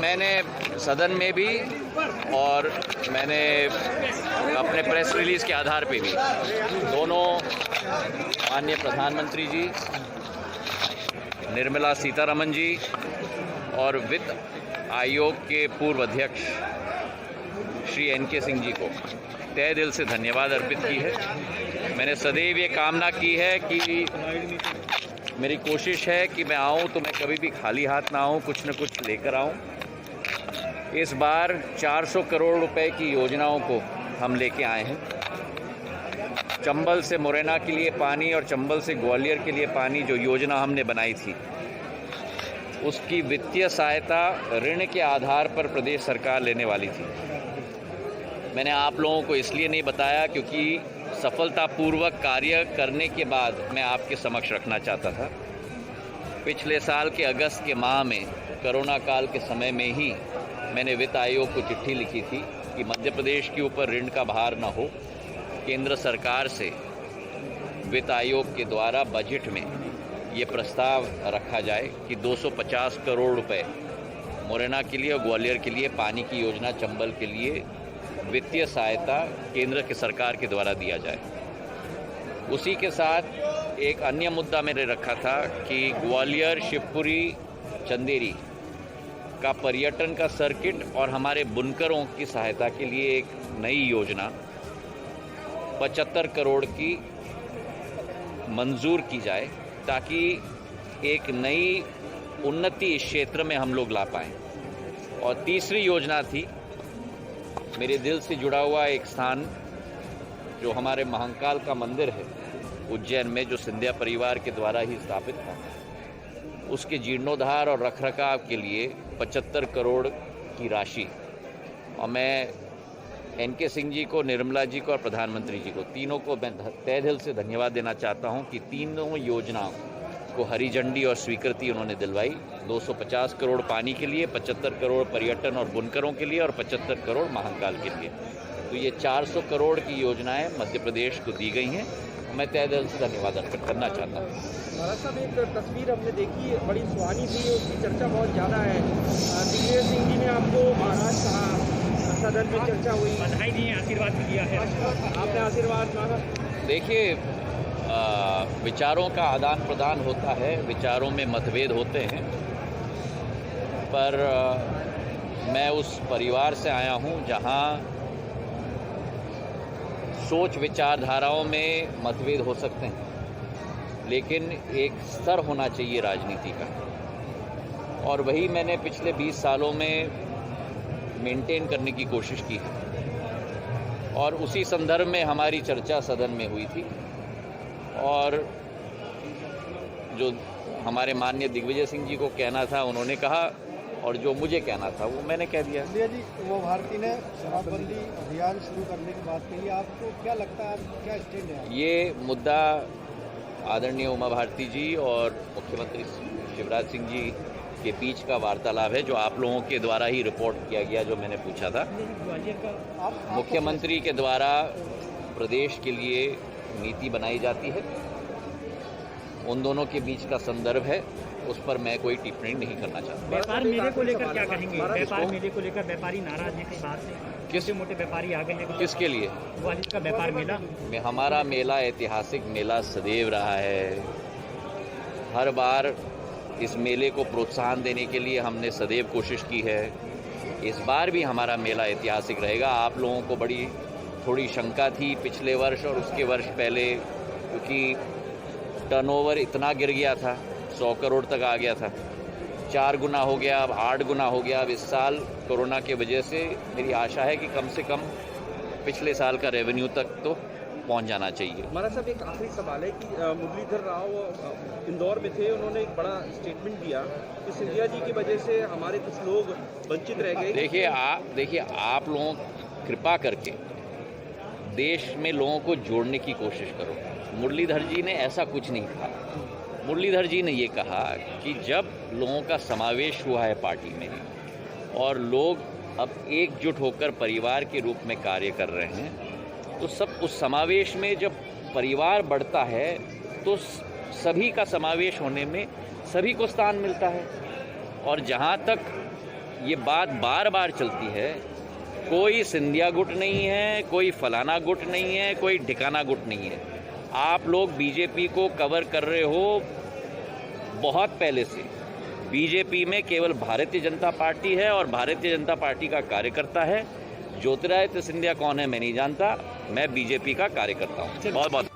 मैंने सदन में भी और मैंने अपने प्रेस रिलीज़ के आधार पे भी दोनों माननीय प्रधानमंत्री जी, निर्मला सीतारमण जी और वित्त आयोग के पूर्व अध्यक्ष श्री NK सिंह जी को तहे दिल से धन्यवाद अर्पित की है। मैंने सदैव ये कामना की है कि मेरी कोशिश है कि मैं आऊँ तो मैं कभी भी खाली हाथ ना आऊँ, कुछ न कुछ लेकर आऊँ। इस बार 400 करोड़ रुपए की योजनाओं को हम लेके आए हैं। चंबल से मुरैना के लिए पानी और चंबल से ग्वालियर के लिए पानी जो योजना हमने बनाई थी, उसकी वित्तीय सहायता ऋण के आधार पर प्रदेश सरकार लेने वाली थी। मैंने आप लोगों को इसलिए नहीं बताया क्योंकि सफलतापूर्वक कार्य करने के बाद मैं आपके समक्ष रखना चाहता था। पिछले साल के अगस्त के माह में कोरोना काल के समय में ही मैंने वित्त आयोग को चिट्ठी लिखी थी कि मध्य प्रदेश के ऊपर ऋण का भार न हो। केंद्र सरकार से वित्त आयोग के द्वारा बजट में ये प्रस्ताव रखा जाए कि 250 करोड़ रुपए मुरैना के लिए और ग्वालियर के लिए पानी की योजना, चंबल के लिए वित्तीय सहायता केंद्र की सरकार के द्वारा दिया जाए। उसी के साथ एक अन्य मुद्दा मैंने रखा था कि ग्वालियर, शिवपुरी, चंदेरी का पर्यटन का सर्किट और हमारे बुनकरों की सहायता के लिए एक नई योजना 75 करोड़ की मंजूर की जाए ताकि एक नई उन्नति इस क्षेत्र में हम लोग ला पाएँ। और तीसरी योजना थी मेरे दिल से जुड़ा हुआ एक स्थान जो हमारे महाकाल का मंदिर है उज्जैन में, जो सिंधिया परिवार के द्वारा ही स्थापित था, उसके जीर्णोद्धार और रखरखाव के लिए 75 करोड़ की राशि। और मैं NK सिंह जी को, निर्मला जी को और प्रधानमंत्री जी को, तीनों को मैं तहे दिल से धन्यवाद देना चाहता हूं कि तीनों योजनाओं को हरी झंडी और स्वीकृति उन्होंने दिलवाई। 250 करोड़ पानी के लिए, 75 करोड़ पर्यटन और बुनकरों के लिए और 75 करोड़ महाकाल के लिए। तो ये 400 करोड़ की योजनाएं मध्य प्रदेश को दी गई हैं। मैं तहे दिल से धन्यवाद अर्पित करना चाहता हूँ। महाराज साहब, एक तस्वीर हमने देखी, बड़ी सुहानी थी, उसकी चर्चा बहुत ज़्यादा है। दिग्विजय सिंह जी ने आपको महाराज कहा, सदन में चर्चा हुई, बधाई दी, आशीर्वाद भी दिया है, आपने आशीर्वाद मांगा। देखिए, विचारों का आदान प्रदान होता है, विचारों में मतभेद होते हैं, पर मैं उस परिवार से आया हूं जहां सोच विचारधाराओं में मतभेद हो सकते हैं, लेकिन एक स्तर होना चाहिए राजनीति का, और वही मैंने पिछले 20 सालों में मेंटेन करने की कोशिश की है। और उसी संदर्भ में हमारी चर्चा सदन में हुई थी और जो हमारे माननीय दिग्विजय सिंह जी को कहना था उन्होंने कहा, और जो मुझे कहना था वो मैंने कह दिया। जी, वो भारती ने शराबबंदी अभियान शुरू करने की बात कही, आपको क्या लगता है, आप क्या स्टैंड है? ये मुद्दा आदरणीय उमा भारती जी और मुख्यमंत्री शिवराज सिंह जी के बीच का वार्तालाप है, जो आप लोगों के द्वारा ही रिपोर्ट किया गया, जो मैंने पूछा था। मुख्यमंत्री के द्वारा प्रदेश के लिए नीति बनाई जाती है, उन दोनों के बीच का संदर्भ है, उस पर मैं कोई टिप्पणी नहीं करना चाहता। व्यापार मेले को लेकर क्या कहेंगे? व्यापार मेले को लेकर व्यापारी नाराज हैं, कई बार से किस मोटे व्यापारी आ गए हैं। किसके लिए? ग्वालियर का व्यापार मेला में हमारा मेला ऐतिहासिक मेला सदैव रहा है। हर बार इस मेले को प्रोत्साहन देने के लिए हमने सदैव कोशिश की है। इस बार भी हमारा मेला ऐतिहासिक रहेगा। आप लोगों को बड़ी थोड़ी शंका थी पिछले वर्ष और उसके वर्ष पहले, क्योंकि टर्नओवर इतना गिर गया था, 100 करोड़ तक आ गया था, 4 गुना हो गया, अब 8 गुना हो गया। अब इस साल कोरोना की वजह से मेरी आशा है कि कम से कम पिछले साल का रेवेन्यू तक तो पहुंच जाना चाहिए। महाराज साहब, एक आखिरी सवाल है कि मुरलीधर राव इंदौर में थे, उन्होंने एक बड़ा स्टेटमेंट दिया कि सिंधिया जी की वजह से हमारे कुछ लोग वंचित रह गए। देखिए आप लोगों कृपा करके देश में लोगों को जोड़ने की कोशिश करो। मुरलीधर जी ने ऐसा कुछ नहीं कहा। मुरलीधर जी ने ये कहा कि जब लोगों का समावेश हुआ है पार्टी में और लोग अब एकजुट होकर परिवार के रूप में कार्य कर रहे हैं, तो सब उस समावेश में जब परिवार बढ़ता है तो सभी का समावेश होने में सभी को स्थान मिलता है। और जहाँ तक ये बात बार बार चलती है, कोई सिंधिया गुट नहीं है, कोई फलाना गुट नहीं है, कोई ठिकाना गुट नहीं है। आप लोग बीजेपी को कवर कर रहे हो बहुत पहले से। बीजेपी में केवल भारतीय जनता पार्टी है और भारतीय जनता पार्टी का कार्यकर्ता है। ज्योतिरादित्य सिंधिया कौन है मैं नहीं जानता, मैं बीजेपी का कार्यकर्ता हूँ। बहुत बहुत